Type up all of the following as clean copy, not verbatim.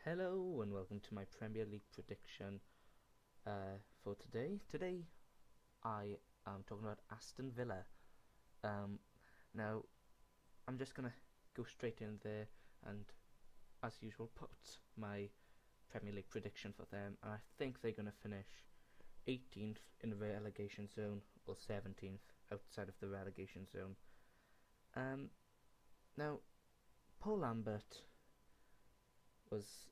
Hello and welcome to my Premier League prediction for today. Today I am talking about Aston Villa. Um, Now I'm just gonna go straight in there and, as usual, put my Premier League prediction for them. And I think they're gonna finish 18th in the relegation zone or 17th outside of the relegation zone. Now Paul Lambert was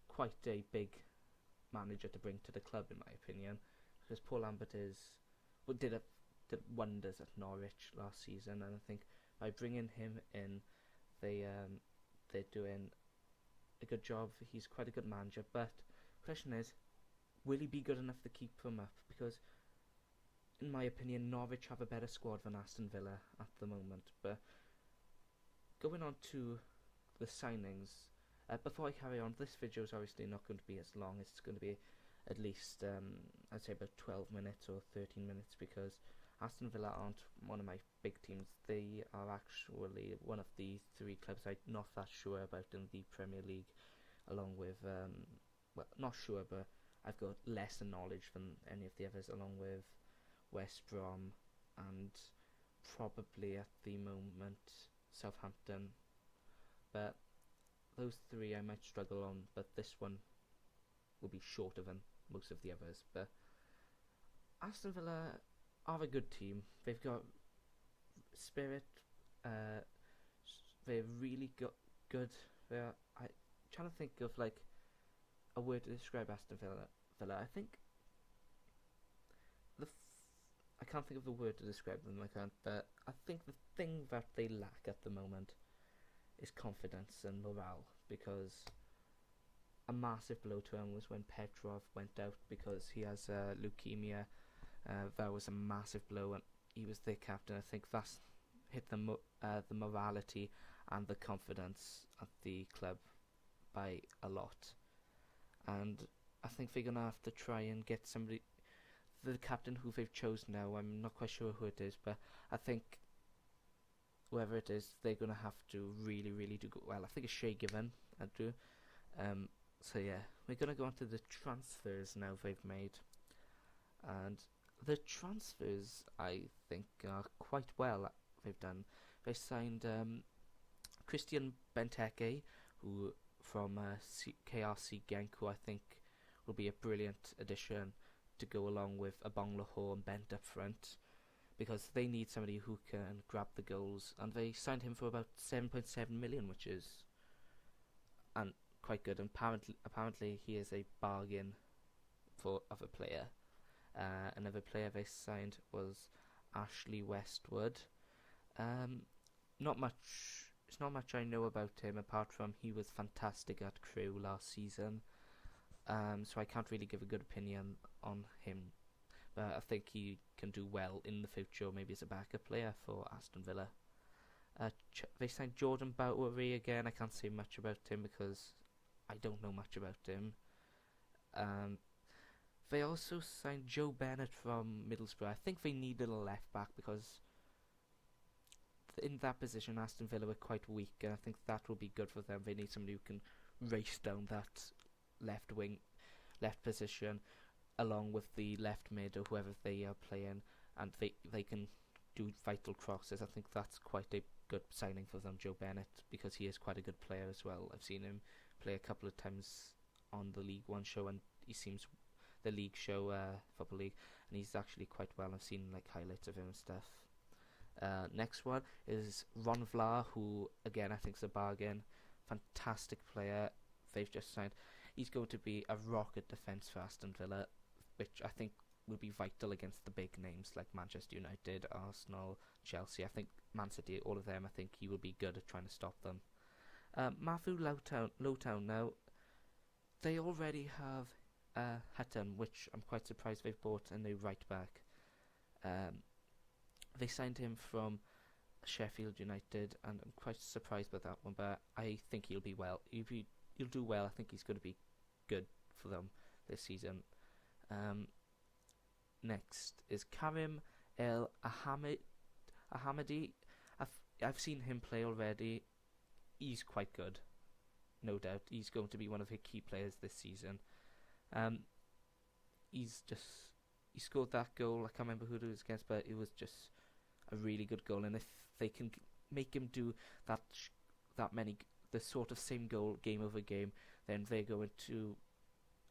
quite a big manager to bring to the club, in my opinion, because Paul Lambert did wonders at Norwich last season, and I think by bringing him in, they're doing a good job. He's quite a good manager, but the question is, will he be good enough to keep them up? Because, in my opinion, Norwich have a better squad than Aston Villa at the moment. But going on to the signings. Before I carry on, this video is obviously not going to be as long. It's going to be at least, I'd say about 12 minutes or 13 minutes, because Aston Villa aren't one of my big teams. They are actually one of the three clubs I'm not that sure about in the Premier League, along with, well, not sure, but I've got lesser knowledge than any of the others, along with West Brom and probably at the moment Southampton. But those three I might struggle on, but this one will be shorter than most of the others. But Aston Villa are a good team. They've got spirit. They're really good. I'm trying to think of like a word to describe Aston Villa. I think I can't think of the word to describe them. But I think the thing that they lack at the moment is confidence and morale, because a massive blow to him was when Petrov went out because he has leukemia. That was a massive blow, and he was their captain. I think that's hit the morality and the confidence at the club by a lot. And I think they're gonna have to try and get somebody. The captain who they've chosen now, I'm not quite sure who it is, but I think whoever it is, they're going to have to really, really do well. I think it's Shea Given. I do. So yeah, we're going to go on to the transfers now they've made. And the transfers, I think, are quite well they've done. They signed Christian Benteke, who from KRC Genk, who I think will be a brilliant addition to go along with Abong-Lahore and Bent up front, because they need somebody who can grab the goals, and they signed him for about 7.7 million, which is quite good. And apparently he is a bargain of a player. Another player they signed was Ashley Westwood. Not much I know about him, apart from he was fantastic at Crewe last season. So I can't really give a good opinion on him. But I think he can do well in the future, maybe as a backup player for Aston Villa. They signed Jordan Bowery again. I can't say much about him because I don't know much about him. They also signed Joe Bennett from Middlesbrough. I think they needed a left back because in that position Aston Villa were quite weak, and I think that will be good for them. They need somebody who can race down that left position, along with the left mid or whoever they are playing, and they can do vital crosses. I think that's quite a good signing for them, Joe Bennett, because he is quite a good player as well. I've seen him play a couple of times on the League One show, and he seems the league show, Football League, and he's actually quite well. I've seen like highlights of him and stuff. Next one is Ron Vlaar, who again I think is a bargain. Fantastic player. They've just signed. He's going to be a rocket defence for Aston Villa, which I think will be vital against the big names like Manchester United, Arsenal, Chelsea. I think Man City, all of them, I think he will be good at trying to stop them. Matthew Lowtown now, they already have Hutton, which I'm quite surprised they've bought a new right back. They signed him from Sheffield United, and I'm quite surprised by that one, but I think he'll be well. He'll do well. I think he's going to be good for them this season. Next is Karim El Ahmadi. I've seen him play already. He's quite good. no doubt. He's going to be one of the key players this season. Um, he scored that goal. I can't remember who it was against, but it was just a really good goal. And if they can make him do that that many the sort of same goal game over game, then they're going to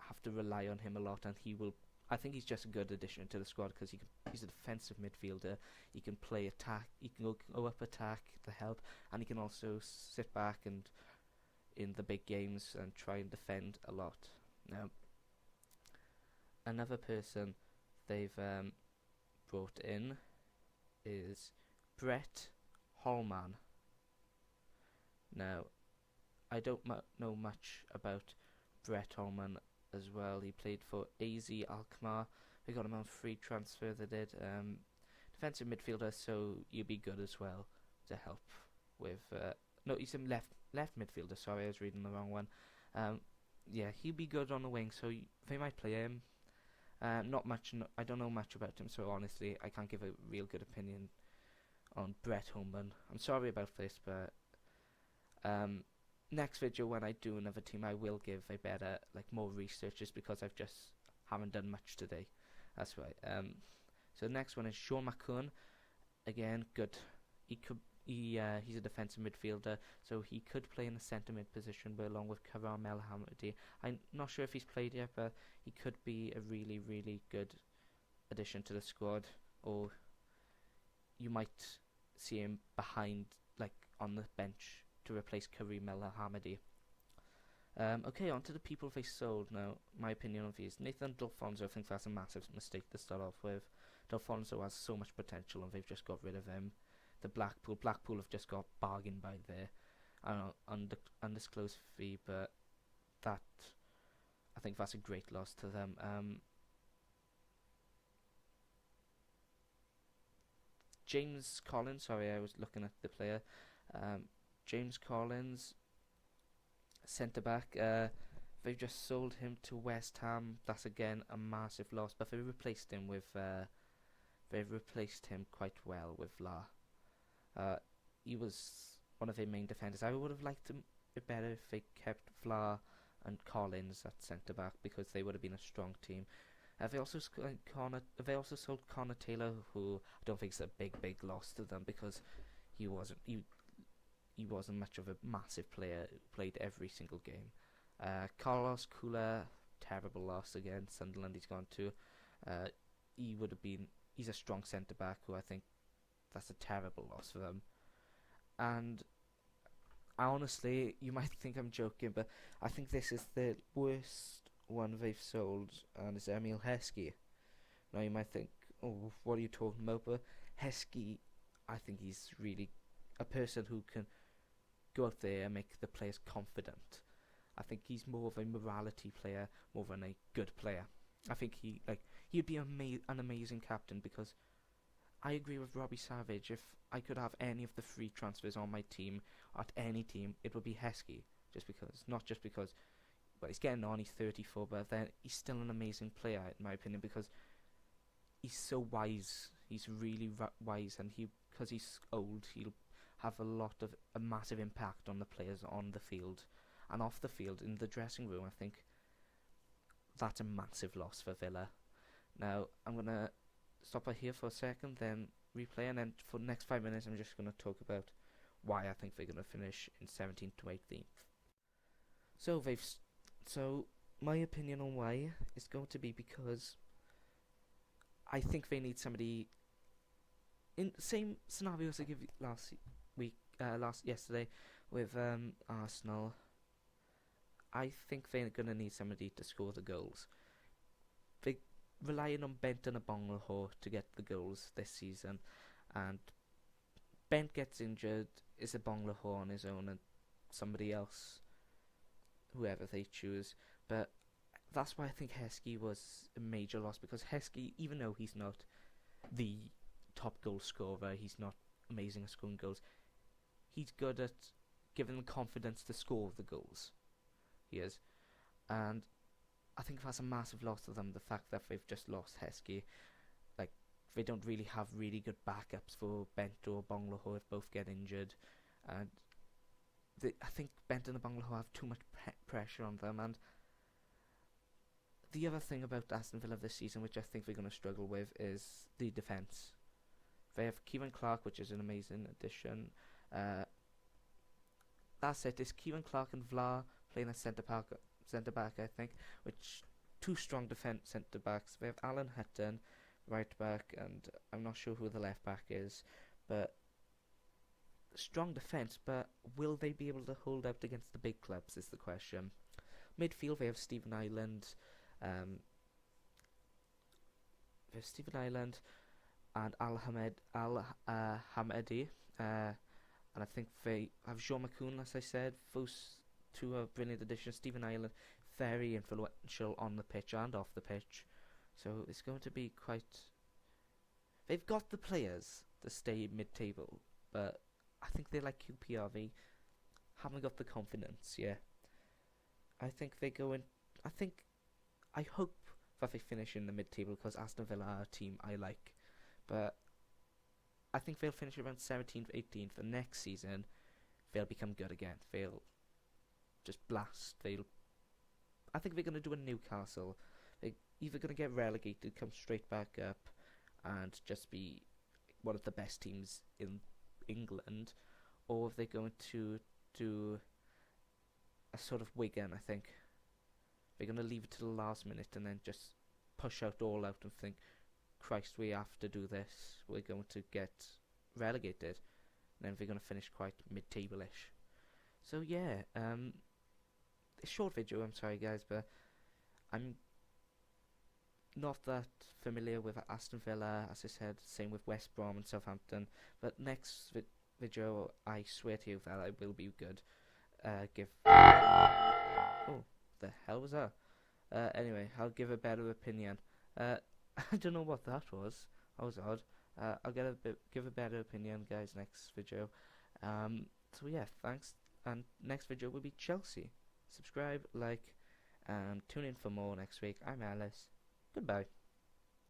have to rely on him a lot, and he will. I think he's just a good addition to the squad because he's a defensive midfielder. He can play attack. He can go up attack to help, and he can also sit back and in the big games and try and defend a lot. Now, another person they've brought in is Brett Holman. Now, I don't know much about Brett Holman as well. He played for AZ Alkmaar. They got him on free transfer. They did. Defensive midfielder, so you'd be good as well to help with. No, he's a left midfielder. Sorry, I was reading the wrong one. Yeah, he'd be good on the wing, so they might play him. Not much. I don't know much about him, so honestly, I can't give a real good opinion on Brett Holman. I'm sorry about this, but next video when I do another team, I will give a better, more research, just because I've just haven't done much today. That's right. So the next one is Sean McCunn. Again, good. He's a defensive midfielder, so he could play in the centre mid position, but along with Karam El Hamadi. I'm not sure if he's played yet, but he could be a really, really good addition to the squad. Or you might see him behind, on the bench, to replace Karim El Hamadi. Okay, on to the people they sold now. My opinion on these. Nathan Delfonso, I think that's a massive mistake to start off with. Delfonso has so much potential and they've just got rid of him. The Blackpool have just got bargained by there. I don't know, undisclosed fee, but I think that's a great loss to them. James Collins, sorry, I was looking at the player. James Collins, centre back. They've just sold him to West Ham. That's again a massive loss, but they replaced him with. They've replaced him quite well with La. He was one of their main defenders. I would have liked it better if they kept Vla and Collins at centre back, because they would have been a strong team. They also sold Connor Taylor, who I don't think is a big loss to them, because he wasn't much of a massive player who played every single game. Carlos Kula, terrible loss again. Sunderland he's gone to. He's a strong centre back who I think that's a terrible loss for them. And honestly, you might think I'm joking, but I think this is the worst one they've sold, and it's Emil Heskey. Now you might think, oh, what are you talking about? But Heskey, I think he's really a person who can go out there and make the players confident. I think he's more of a morality player more than a good player. I think he'd be an amazing captain, because I agree with Robbie Savage. If I could have any of the free transfers on my team, at any team, it would be Heskey. Not just because, well, he's getting on, he's 34, but then he's still an amazing player, in my opinion, because he's so wise. He's really wise, and because he's old, he'll have a massive impact on the players on the field and off the field. In the dressing room, I think that's a massive loss for Villa. Now, I'm going to stop right here for a second, then replay, and then for the next 5 minutes I'm just going to talk about why I think they're going to finish in 17th to 18th. So my opinion on why is going to be because I think they need somebody in the same scenario as I gave you yesterday with Arsenal. I think they're going to need somebody to score the goals. They're relying on Bent and Abonglaho to get the goals this season, and Bent gets injured, is Abonglaho on his own, and somebody else, whoever they choose. But that's why I think Heskey was a major loss, because Heskey, even though he's not the top goal scorer, he's not amazing at scoring goals, he's good at giving them confidence to score the goals. He is. And I think that's a massive loss to them, the fact that they've just lost Heskey. They don't really have really good backups for Bent or Bonglaho if both get injured. And I think Benton and Bangladesh have too much pressure on them. And the other thing about Aston Villa this season, which I think they're going to struggle with, is the defence. They have Kieran Clark, which is an amazing addition. That's it. It's Kieran Clark and Vla playing at centre back, I think, which two strong defence centre backs. They have Alan Hutton, right back, and I'm not sure who the left back is, but strong defence. But will they be able to hold out against the big clubs? Is the question. Midfield, they have Stephen Ireland. They have Stephen Ireland and Hamedi. And I think they have Jean McCoon, as I said. Those two are brilliant additions. Stephen Ireland, very influential on the pitch and off the pitch. So it's going to be quite... They've got the players to stay mid-table, but I think they're like QPR. They haven't got the confidence, yeah. I think they go in... I hope that they finish in the mid-table, because Aston Villa are a team I like. But I think they'll finish around 17th, 18th, and next season they'll become good again. They'll just blast. I think they're going to do a Newcastle. They're either going to get relegated, come straight back up, and just be one of the best teams in England, or they're going to do a sort of Wigan, I think. They're going to leave it to the last minute and then just push out all out and think, Christ, we have to do this. We're going to get relegated. And then they're going to finish quite mid-table-ish. So yeah, a short video, I'm sorry guys, but I'm not that familiar with Aston Villa, as I said, same with West Brom and Southampton. But next video, I swear to you that I will be good. Oh, the hell was that? Anyway, I'll give a better opinion. I don't know what that was. That was odd. I'll give a better opinion, guys, next video. So yeah, thanks. And next video will be Chelsea. Subscribe, like, and tune in for more next week. I'm Alice. Goodbye.